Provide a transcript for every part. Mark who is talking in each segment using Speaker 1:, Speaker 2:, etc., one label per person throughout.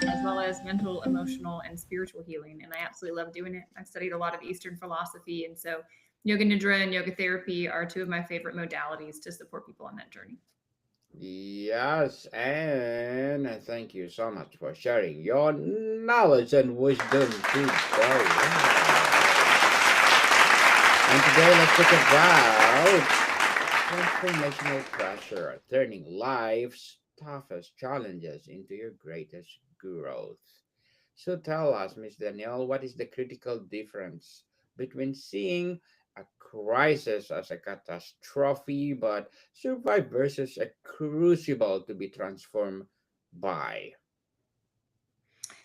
Speaker 1: as well as mental, emotional, and spiritual healing. And I absolutely love doing it. I've studied a lot of Eastern philosophy. And so yoga nidra and yoga therapy are two of my favorite modalities to support people on that journey.
Speaker 2: Yes, and thank you so much for sharing your knowledge and wisdom today. And today let's talk about transformational pressure, turning life's toughest challenges into your greatest growth. So tell us, Miss Danielle, what is the critical difference between seeing a crisis as a catastrophe but survive versus a crucible to be transformed by?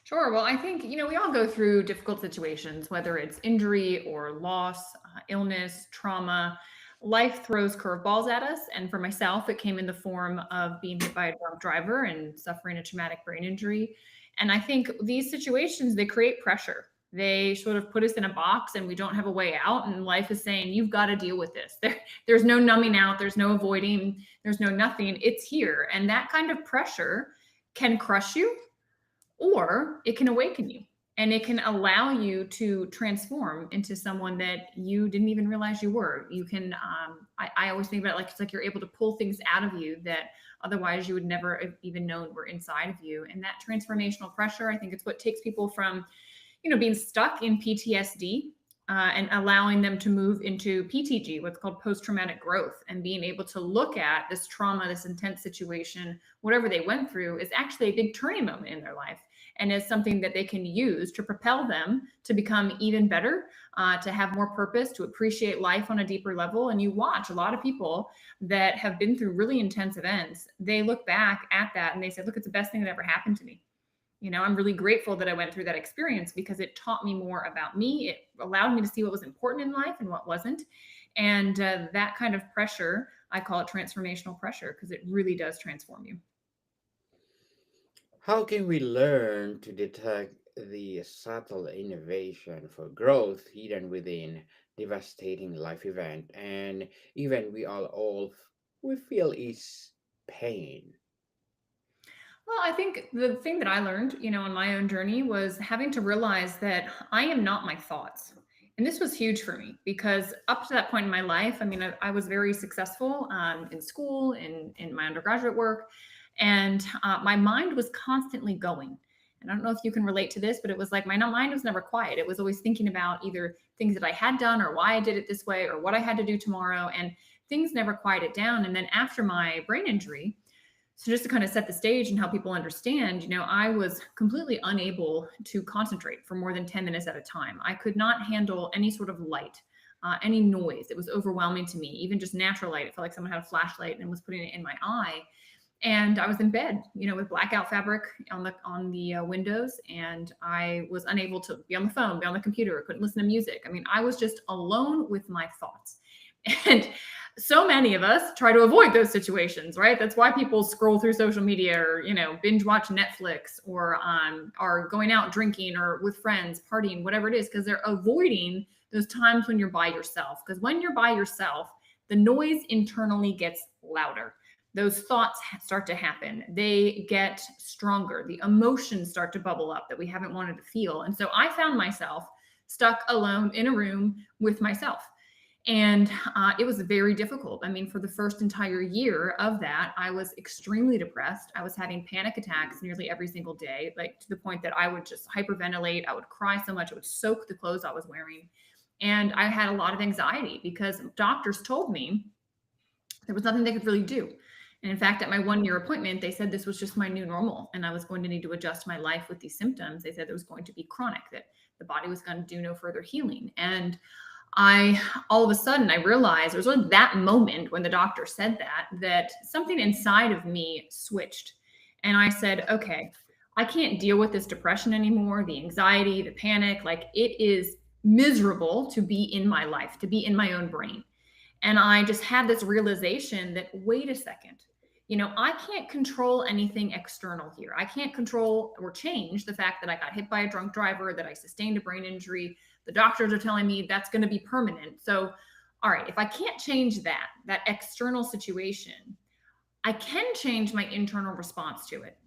Speaker 1: Sure. Well, I think, we all go through difficult situations, whether it's injury or loss, illness, trauma. Life throws curveballs at us. And for myself, it came in the form of being hit by a drunk driver and suffering a traumatic brain injury. And I think these situations, they create pressure. They sort of put us in a box and we don't have a way out. And life is saying, you've got to deal with this. There's no numbing out, there's no avoiding, there's no nothing. It's here. And that kind of pressure can crush you, or it can awaken you, and it can allow you to transform into someone that you didn't even realize you were. You can, I always think about it like it's like you're able to pull things out of you that otherwise you would never have even known were inside of you. And that transformational pressure, I think it's what takes people from, being stuck in PTSD, and allowing them to move into PTG, what's called post traumatic growth, and being able to look at this trauma, this intense situation, whatever they went through, is actually a big turning moment in their life, and is something that they can use to propel them to become even better, to have more purpose, to appreciate life on a deeper level. And you watch a lot of people that have been through really intense events, they look back at that and they say, look, it's the best thing that ever happened to me. I'm really grateful that I went through that experience because it taught me more about me. It allowed me to see what was important in life and what wasn't. And that kind of pressure, I call it transformational pressure because it really does transform you.
Speaker 2: How can we learn to detect the subtle innovation for growth hidden within devastating life event and even we feel is pain?
Speaker 1: Well, I think the thing that I learned, on my own journey was having to realize that I am not my thoughts. And this was huge for me because up to that point in my life, I mean, I was very successful in school, in my undergraduate work, and my mind was constantly going. And I don't know if you can relate to this, but it was like my mind was never quiet. It was always thinking about either things that I had done or why I did it this way or what I had to do tomorrow. And things never quieted down. And then after my brain injury, so just to kind of set the stage and help people understand, I was completely unable to concentrate for more than 10 minutes at a time. I could not handle any sort of light, any noise. It was overwhelming to me. Even just natural light, it felt like someone had a flashlight and was putting it in my eye. And I was in bed, with blackout fabric on the windows, and I was unable to be on the phone, be on the computer. I couldn't listen to music. I mean, I was just alone with my thoughts. And so many of us try to avoid those situations, right? That's why people scroll through social media or, binge watch Netflix or are going out drinking or with friends, partying, whatever it is, because they're avoiding those times when you're by yourself. Because when you're by yourself, the noise internally gets louder. Those thoughts start to happen. They get stronger. The emotions start to bubble up that we haven't wanted to feel. And so I found myself stuck alone in a room with myself. And it was very difficult. I mean, for the first entire year of that, I was extremely depressed. I was having panic attacks nearly every single day, like to the point that I would just hyperventilate. I would cry so much, it would soak the clothes I was wearing. And I had a lot of anxiety because doctors told me there was nothing they could really do. And in fact, at my 1 year appointment, they said this was just my new normal and I was going to need to adjust my life with these symptoms. They said it was going to be chronic, that the body was going to do no further healing. And all of a sudden I realized it was really that moment when the doctor said that something inside of me switched. And I said, okay, I can't deal with this depression anymore, the anxiety, the panic. Like, it is miserable to be in my life, to be in my own brain. And I just had this realization that, wait a second, I can't control anything external here. I can't control or change the fact that I got hit by a drunk driver, that I sustained a brain injury. The doctors are telling me that's going to be permanent. So, all right, if I can't change that external situation, I can change my internal response to it.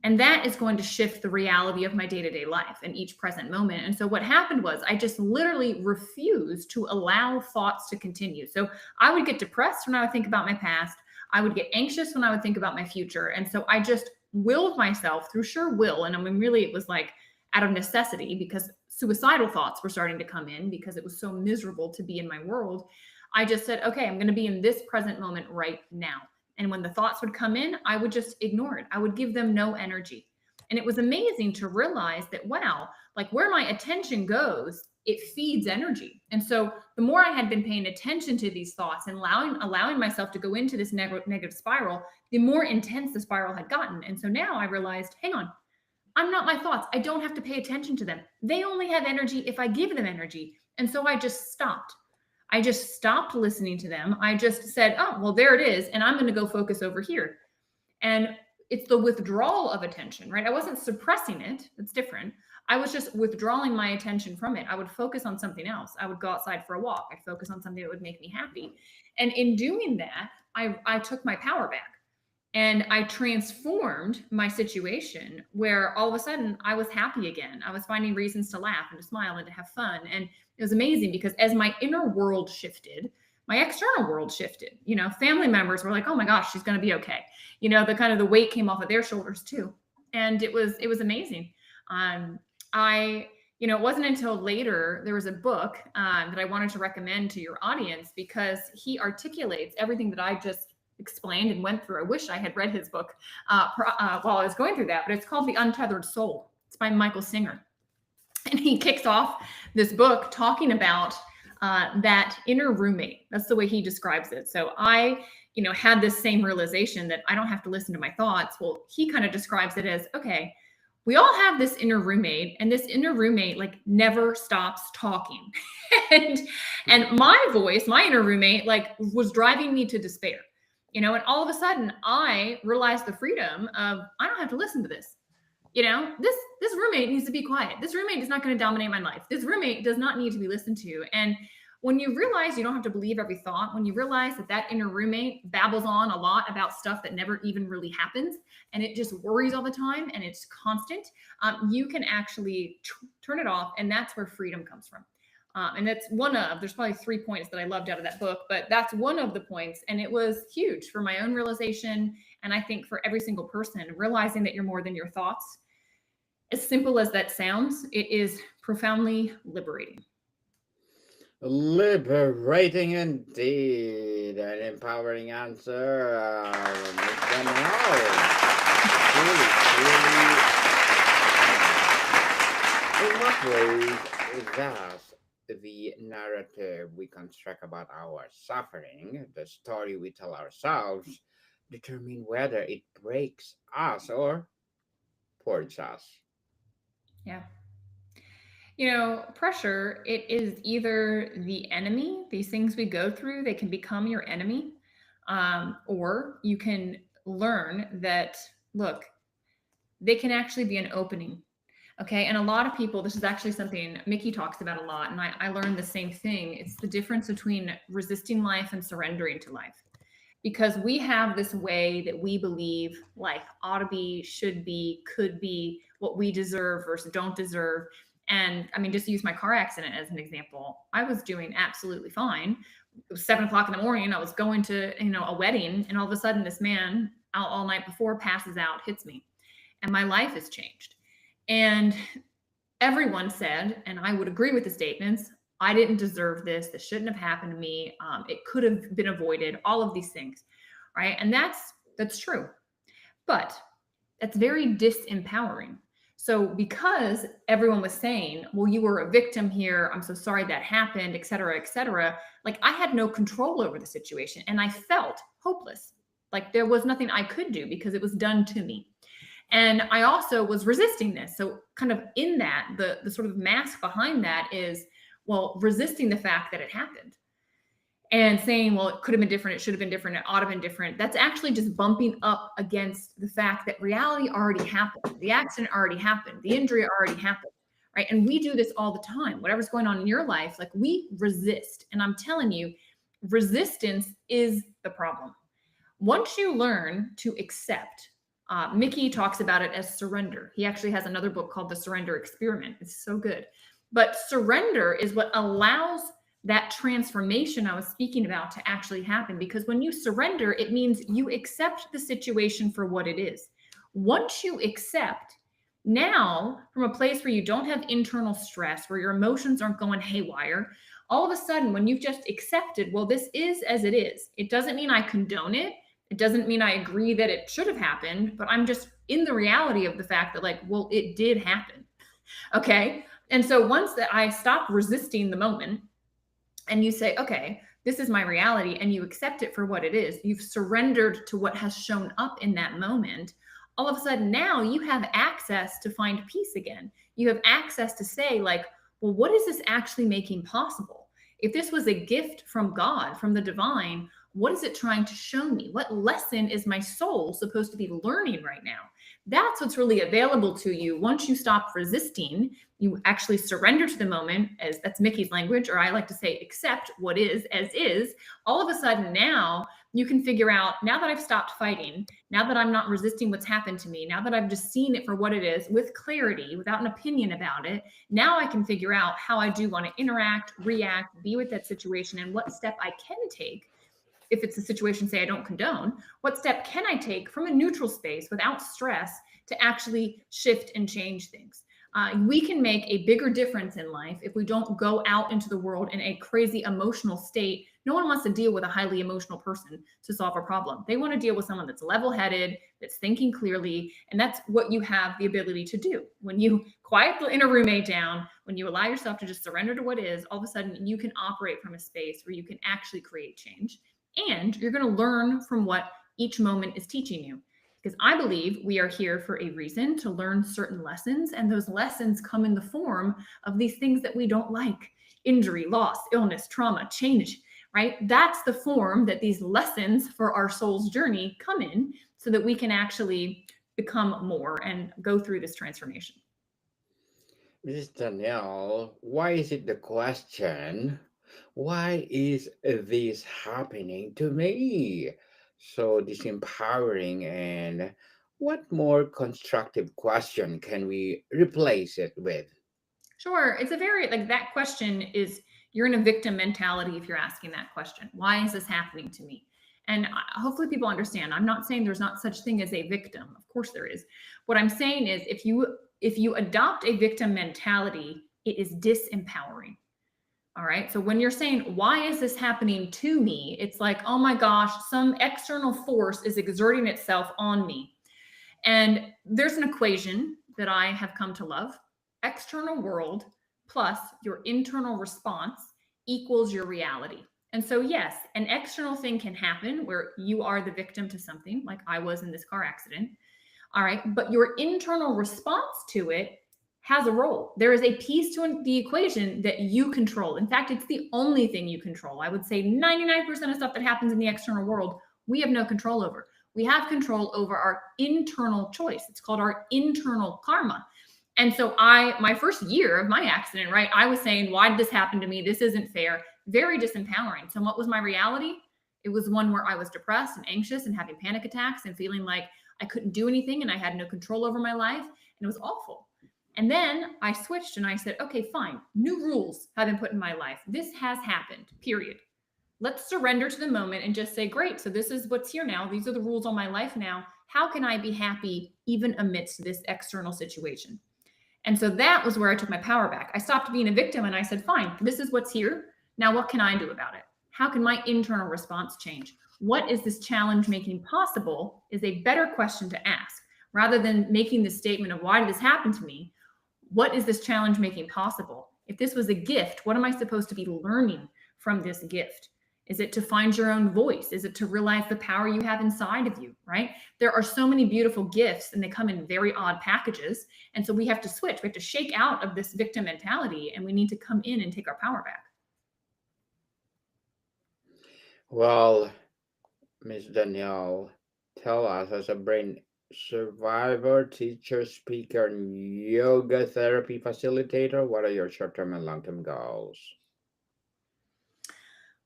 Speaker 1: And that is going to shift the reality of my day-to-day life in each present moment. And so what happened was I just literally refused to allow thoughts to continue. So I would get depressed when I would think about my past. I would get anxious when I would think about my future. And so I just willed myself through sheer will. And I mean, really, it was like out of necessity because suicidal thoughts were starting to come in because it was so miserable to be in my world. I just said, okay, I'm going to be in this present moment right now. And when the thoughts would come in, I would just ignore it. I would give them no energy. And it was amazing to realize that, wow, like where my attention goes, it feeds energy. And so the more I had been paying attention to these thoughts and allowing myself to go into this negative spiral, the more intense the spiral had gotten. And so now I realized, hang on, I'm not my thoughts. I don't have to pay attention to them. They only have energy if I give them energy. And so I just stopped. I just stopped listening to them. I just said, oh, well, there it is. And I'm going to go focus over here. And it's the withdrawal of attention, right? I wasn't suppressing it. It's different. I was just withdrawing my attention from it. I would focus on something else. I would go outside for a walk. I'd focus on something that would make me happy. And in doing that, I took my power back. And I transformed my situation where all of a sudden I was happy again. I was finding reasons to laugh and to smile and to have fun. And it was amazing because as my inner world shifted, my external world shifted. You know, family members were like, oh my gosh, she's going to be okay. You know, the kind of the weight came off of their shoulders too. And it was amazing. It wasn't until later there was a book that I wanted to recommend to your audience because he articulates everything that I just explained and went through. I wish I had read his book while I was going through that, but it's called The Untethered Soul. It's by Michael Singer. And he kicks off this book talking about that inner roommate. That's the way he describes it. So I, had this same realization that I don't have to listen to my thoughts. Well, he kind of describes it as, okay, we all have this inner roommate, and this inner roommate like never stops talking. and my voice, my inner roommate, like was driving me to despair. And all of a sudden I realized the freedom of, I don't have to listen to this. This roommate needs to be quiet. This roommate is not going to dominate my life. This roommate does not need to be listened to. And when you realize you don't have to believe every thought, when you realize that inner roommate babbles on a lot about stuff that never even really happens, and it just worries all the time and it's constant, you can actually turn it off. And that's where freedom comes from. And that's there's probably 3 points that I loved out of that book, but that's one of the points. And it was huge for my own realization. And I think for every single person, realizing that you're more than your thoughts, as simple as that sounds, it is profoundly liberating.
Speaker 2: Liberating indeed. An empowering answer. Miss Danielle. In what ways does the narrative we construct about our suffering, the story we tell ourselves, determine whether it breaks us or supports us?
Speaker 1: Yeah. Pressure, it is either the enemy. These things we go through, they can become your enemy. Or you can learn that, look, they can actually be an opening. Okay. And a lot of people, this is actually something Mickey talks about a lot. And I learned the same thing. It's the difference between resisting life and surrendering to life. Because we have this way that we believe life ought to be, should be, could be, what we deserve versus don't deserve. And I mean, just use my car accident as an example. I was doing absolutely fine. It was 7:00 in the morning. I was going to, a wedding, and all of a sudden this man out all night before passes out, hits me, and my life has changed. And everyone said, and I would agree with the statements, I didn't deserve this. This shouldn't have happened to me. It could have been avoided, all of these things. Right. And that's true. But that's very disempowering. So because everyone was saying, well, you were a victim here, I'm so sorry that happened, et cetera, like I had no control over the situation and I felt hopeless. Like there was nothing I could do because it was done to me. And I also was resisting this. So kind of in that, the sort of mask behind that is, well, resisting the fact that it happened and saying, well, it could have been different. It should have been different. It ought to have been different. That's actually just bumping up against the fact that reality already happened. The accident already happened. The injury already happened, right? And we do this all the time. Whatever's going on in your life, like we resist. And I'm telling you, resistance is the problem. Once you learn to accept Mickey talks about it as surrender. He actually has another book called The Surrender Experiment. It's so good. But surrender is what allows that transformation I was speaking about to actually happen. Because when you surrender, it means you accept the situation for what it is. Once you accept, now from a place where you don't have internal stress, where your emotions aren't going haywire, all of a sudden, when you've just accepted, well, this is as it is, it doesn't mean I condone it. It doesn't mean I agree that it should have happened, but I'm just in the reality of the fact that, like, well, it did happen. Okay. And so once that I stop resisting the moment and you say, okay, this is my reality, and you accept it for what it is, you've surrendered to what has shown up in that moment. All of a sudden, now you have access to find peace again. You have access to say, like, well, what is this actually making possible? If this was a gift from God, from the divine, what is it trying to show me? What lesson is my soul supposed to be learning right now? That's what's really available to you once you stop resisting. You actually surrender to the moment, as that's Mickey's language, or I like to say, accept what is as is. All of a sudden, now you can figure out, now that I've stopped fighting, now that I'm not resisting what's happened to me, now that I've just seen it for what it is with clarity, without an opinion about it, now I can figure out how I do want to interact, react, be with that situation, and what step I can take. If it's a situation, say, I don't condone, what step can I take from a neutral space without stress to actually shift and change things? We can make a bigger difference in life if we don't go out into the world in a crazy emotional state. No one wants to deal with a highly emotional person to solve a problem. They want to deal with someone that's level headed, that's thinking clearly. And that's what you have the ability to do. When you quiet the inner roommate down, when you allow yourself to just surrender to what is, all of a sudden you can operate from a space where you can actually create change. And you're going to learn from what each moment is teaching you. Because I believe we are here for a reason, to learn certain lessons. And those lessons come in the form of these things that we don't like: injury, loss, illness, trauma, change, right? That's the form that these lessons for our soul's journey come in, so that we can actually become more and go through this transformation.
Speaker 2: Mrs. Danielle, why is it the question? Why is this happening to me? So disempowering, and what more constructive question can we replace it with?
Speaker 1: Sure. It's a very, like, that question is, you're in a victim mentality if you're asking that question. Why is this happening to me? And hopefully people understand. I'm not saying there's not such thing as a victim. Of course there is. What I'm saying is, if you adopt a victim mentality, it is disempowering. All right. So when you're saying, why is this happening to me? It's like, oh my gosh, some external force is exerting itself on me. And there's an equation that I have come to love: external world plus your internal response equals your reality. And so, yes, an external thing can happen where you are the victim to something, like I was in this car accident. All right. But your internal response to it has a role. There is a piece to the equation that you control. In fact, it's the only thing you control. I would say 99% of stuff that happens in the external world, we have no control over. We have control over our internal choice. It's called our internal karma. And so my first year of my accident, right, I was saying, why did this happen to me? This isn't fair. Very disempowering. So what was my reality? It was one where I was depressed and anxious and having panic attacks and feeling like I couldn't do anything and I had no control over my life. And it was awful. And then I switched and I said, okay, fine. New rules have been put in my life. This has happened, period. Let's surrender to the moment and just say, great, so this is what's here now. These are the rules on my life now. How can I be happy even amidst this external situation? And so that was where I took my power back. I stopped being a victim and I said, fine, this is what's here. Now, what can I do about it? How can my internal response change? What is this challenge making possible is a better question to ask. Rather than making the statement of, why did this happen to me? What is this challenge making possible? If this was a gift, what am I supposed to be learning from this gift? Is it to find your own voice? Is it to realize the power you have inside of you, right? There are so many beautiful gifts and they come in very odd packages. And so we have to switch. We have to shake out of this victim mentality and we need to come in and take our power back.
Speaker 2: Well, Miss Danielle, tell us, as a brain survivor, teacher, speaker, and yoga therapy facilitator, what are your short term and long term goals?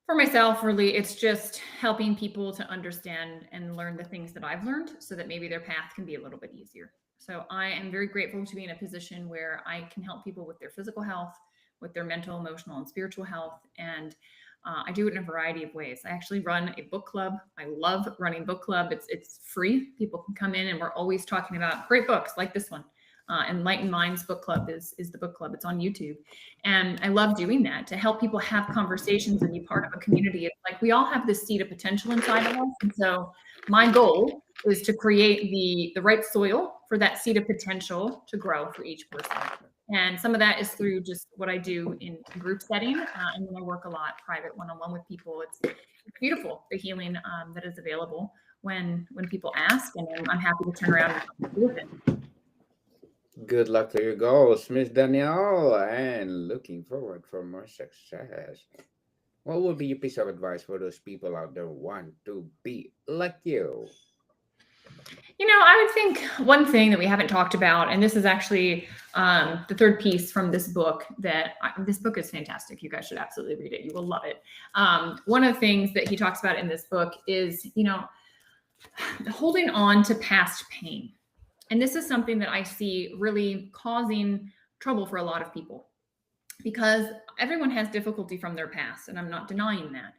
Speaker 1: For myself, really, it's just helping people to understand and learn the things that I've learned so that maybe their path can be a little bit easier. So I am very grateful to be in a position where I can help people with their physical health, with their mental, emotional, and spiritual health. And I do it in a variety of ways. I actually run a book club. I love running book club. It's free. People can come in, and we're always talking about great books like this one. Enlightened Minds Book Club is the book club. It's on YouTube. And I love doing that to help people have conversations and be part of a community. It's like we all have this seed of potential inside of us. And so my goal is to create the right soil for that seed of potential to grow for each person. And some of that is through just what I do in group setting. And then I work a lot private one-on-one with people. It's beautiful, the healing that is available when people ask, and I'm happy to turn around and help people with it.
Speaker 2: Good luck to your goals, Miss Danielle, and looking forward for more success. What would be your piece of advice for those people out there who want to be like you?
Speaker 1: I would think one thing that we haven't talked about, and this is actually the third piece from this book, this book is fantastic. You guys should absolutely read it. You will love it. One of the things that he talks about in this book is, holding on to past pain. And this is something that I see really causing trouble for a lot of people because everyone has difficulty from their past, and I'm not denying that.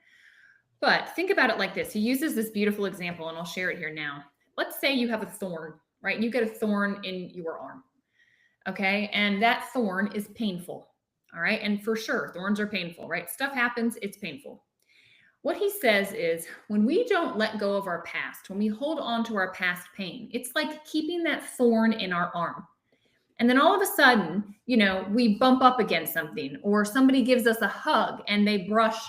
Speaker 1: But think about it like this. He uses this beautiful example, and I'll share it here now. Let's say you have a thorn, right? You get a thorn in your arm, okay? And that thorn is painful, all right? And for sure, thorns are painful, right? Stuff happens, it's painful. What he says is when we don't let go of our past, when we hold on to our past pain, it's like keeping that thorn in our arm. And then all of a sudden, we bump up against something, or somebody gives us a hug and they brush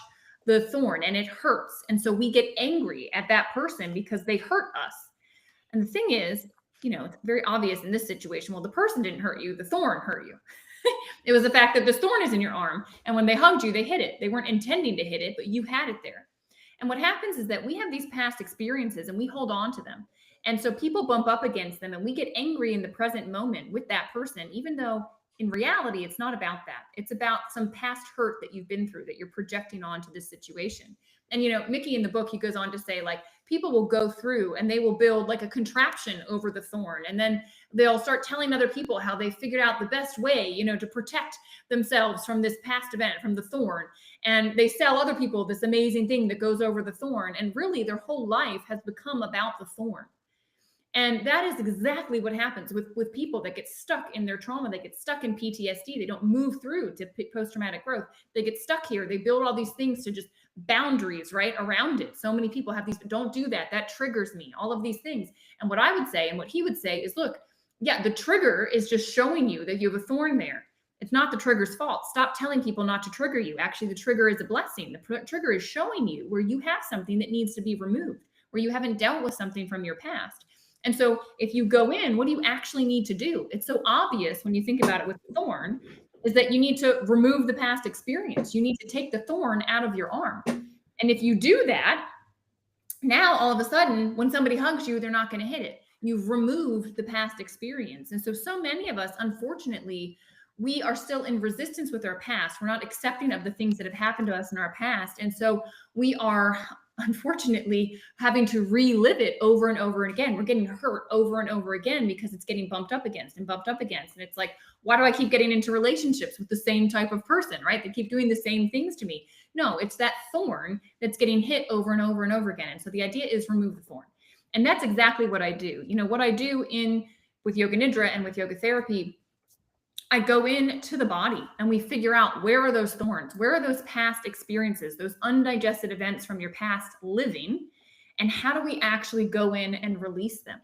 Speaker 1: the thorn and it hurts. And so we get angry at that person because they hurt us. And the thing is, it's very obvious in this situation. Well, the person didn't hurt you, the thorn hurt you. It was the fact that the thorn is in your arm. And when they hugged you, they hit it. They weren't intending to hit it, but you had it there. And what happens is that we have these past experiences and we hold on to them. And so people bump up against them and we get angry in the present moment with that person, even though in reality, it's not about that. It's about some past hurt that you've been through that you're projecting onto this situation. And, Mickey in the book, he goes on to say, like, people will go through and they will build like a contraption over the thorn. And then they'll start telling other people how they figured out the best way, to protect themselves from this past event, from the thorn. And they sell other people this amazing thing that goes over the thorn. And really their whole life has become about the thorn. And that is exactly what happens with people that get stuck in their trauma. They get stuck in PTSD. They don't move through to post-traumatic growth. They get stuck here. They build all these things to just boundaries right around it. So many people have these, don't do that. That triggers me, all of these things. And what I would say and what he would say is, look, yeah, the trigger is just showing you that you have a thorn there. It's not the trigger's fault. Stop telling people not to trigger you. Actually, the trigger is a blessing. The trigger is showing you where you have something that needs to be removed, where you haven't dealt with something from your past. And so if you go in, what do you actually need to do? It's so obvious when you think about it with the thorn, is that you need to remove the past experience. You need to take the thorn out of your arm. And if you do that, now all of a sudden, when somebody hugs you, they're not going to hit it. You've removed the past experience. And so many of us, unfortunately, we are still in resistance with our past. We're not accepting of the things that have happened to us in our past. And so we are unfortunately having to relive it over and over again. We're getting hurt over and over again because it's getting bumped up against and bumped up against. And it's like, why do I keep getting into relationships with the same type of person, right? They keep doing the same things to me. No, it's that thorn that's getting hit over and over and over again. And so the idea is remove the thorn. And that's exactly what I do. What I do with Yoga Nidra and with yoga therapy, I go into the body and we figure out, where are those thorns? Where are those past experiences, those undigested events from your past living? And how do we actually go in and release them?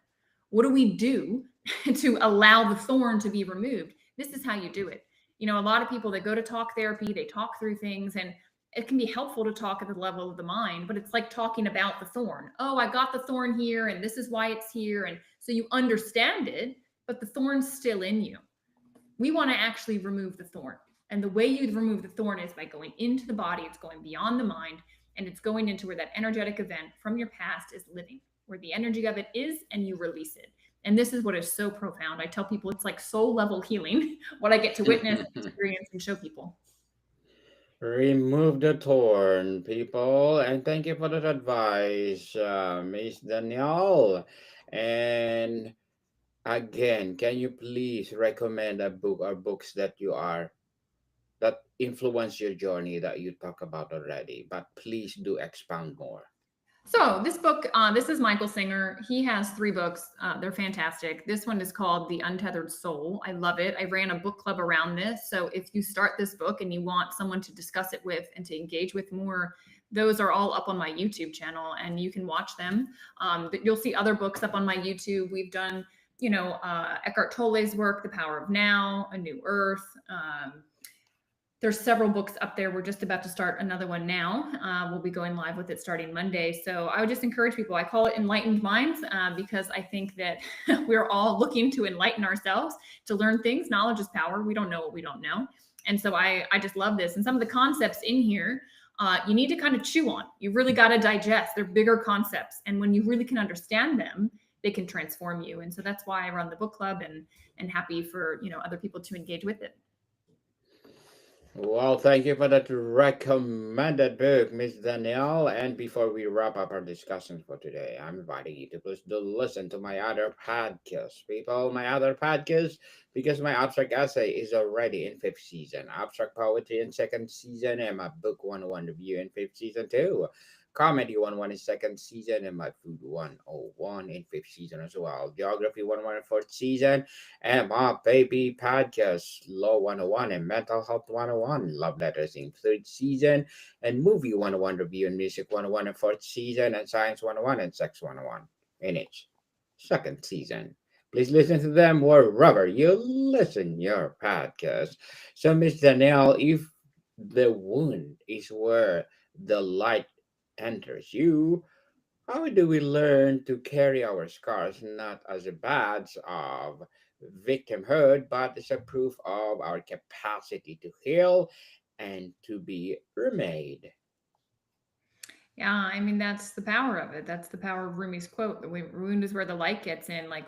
Speaker 1: What do we do to allow the thorn to be removed? This is how you do it. A lot of people that go to talk therapy, they talk through things, and it can be helpful to talk at the level of the mind, but it's like talking about the thorn. Oh, I got the thorn here and this is why it's here. And so you understand it, but the thorn's still in you. We want to actually remove the thorn. And the way you remove the thorn is by going into the body. It's going beyond the mind, and it's going into where that energetic event from your past is living, where the energy of it is, and you release it. And this is what is so profound. I tell people it's like soul level healing, what I get to witness, experience, and show people.
Speaker 2: Remove the thorn, people. And thank you for that advice, Miss Danielle. And again, can you please recommend a book or books that influence your journey that you talk about already? But please do expound more.
Speaker 1: So this book, this is Michael Singer. He has three books. They're fantastic. This one is called The Untethered Soul. I love it. I ran a book club around this. So if you start this book and you want someone to discuss it with and to engage with more, those are all up on my YouTube channel, and you can watch them. But you'll see other books up on my YouTube. We've done, Eckhart Tolle's work, The Power of Now, A New Earth. There's several books up there. We're just about to start another one now. We'll be going live with it starting Monday. So I would just encourage people. I call it Enlightened Minds because I think that we're all looking to enlighten ourselves, to learn things. Knowledge is power. We don't know what we don't know. And so I just love this. And some of the concepts in here, you need to kind of chew on. You really got to digest. They're bigger concepts. And when you really can understand them, they can transform you. And so that's why I run the book club, and happy for, other people to engage with it.
Speaker 2: Well, thank you for that recommended book, Miss Danielle. And before we wrap up our discussion for today, I'm inviting you to please do listen to my other podcast, people. My other podcast, because my abstract essay is already in fifth season, abstract poetry in second season, and my book 101 review in fifth season too. Comedy 101 in second season, and my food 101 in fifth season as well. Geography 101 in fourth season, and my baby podcast, Law 101 and Mental Health 101, Love Letters in third season, and Movie 101 Review and Music 101 in fourth season, and Science 101 and Sex 101 in each second season. Please listen to them wherever you listen your podcast. So, Miss Danielle, if the wound is where the light enters you, how do we learn to carry our scars not as a badge of victimhood, but as a proof of our capacity to heal and to be remade?
Speaker 1: Yeah, I mean, that's the power of it. That's the power of Rumi's quote. The wound is where the light gets in. Like,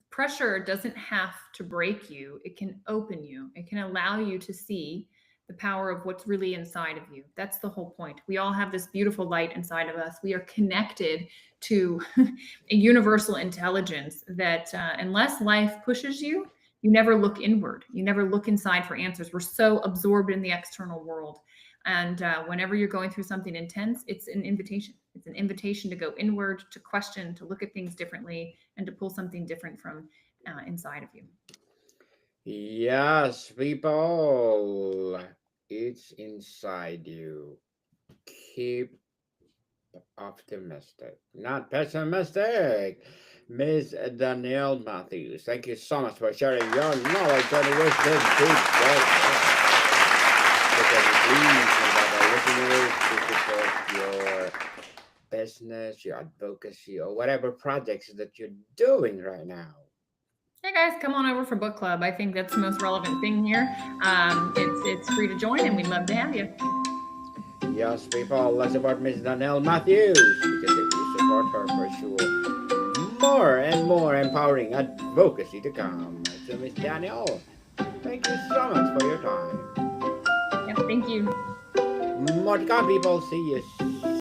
Speaker 1: pressure doesn't have to break you, it can open you, it can allow you to see the power of what's really inside of you. That's the whole point. We all have this beautiful light inside of us. We are connected to a universal intelligence that, unless life pushes you, you never look inward, you never look inside for answers. We're so absorbed in the external world. And whenever you're going through something intense, it's an invitation. It's an invitation to go inward, to question, to look at things differently, and to pull something different from inside of you.
Speaker 2: Yes, people, it's inside you. Keep optimistic, not pessimistic. Miss Danielle Matthews, thank you so much for sharing your knowledge and wisdom today. So can you please invite our listeners to support your business, your advocacy, or whatever projects that you're doing right now?
Speaker 1: Hey guys, come on over for book club. I think that's the most relevant thing here. It's free to join, and we'd love to have you.
Speaker 2: Yes, people, let's support Miss Danielle Matthews because if you support her, for sure, more and more empowering advocacy to come. So, Miss Danielle, thank you so much for your time.
Speaker 1: Yeah, thank you.
Speaker 2: More to come, people. See you